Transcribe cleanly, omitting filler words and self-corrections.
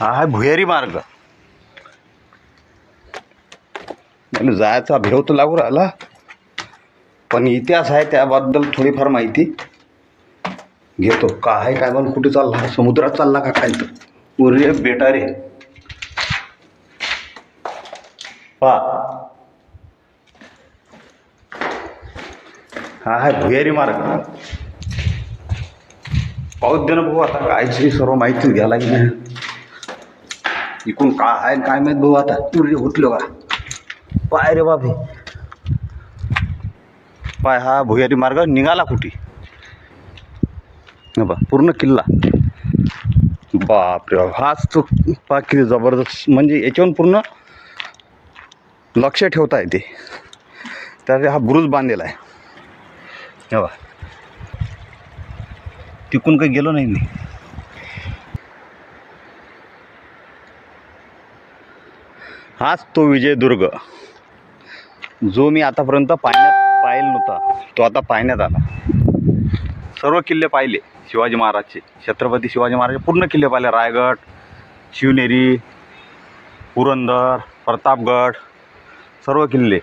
हा आहे भुयारी मार्ग. मला जायचा भेव तर लागू राहिला, पण इतिहास आहे त्याबद्दल थोडीफार माहिती घेतो. का आहे काय म्हणून, कुठे चालला, समुद्रात चालला का काय? तर उरे बेटा रे, पा हा आहे भुयारी मार्ग. पाऊस दे ना भाऊ, आता कायची सर्व माहिती घ्यायला की नाही. इकून काय आहे काय माहीत भाऊ. आता तुरे उठलो का पाय रे बापे, पाय हा भुयारी मार्ग निघाला कुठे बा, पूर्ण किल्ला. बापरे बाप, हाच तो पा किती जबरदस्त. म्हणजे याच्यावरून पूर्ण लक्ष ठेवता येते. तर हा बुरुज बांधलेला आहे. हे बा, तिकून काही गेलो नाही मी. हाच तो विजयदुर्ग जो मी आतापर्यंत पाहिला नव्हता, तो आता पाहण्यात आला. सर्व किल्ले पाहिले शिवाजी महाराजचे, छत्रपती शिवाजी महाराजचे पूर्ण किल्ले पाहिले. रायगड, शिवनेरी, पुरंदर, प्रतापगड, सर्व किल्ले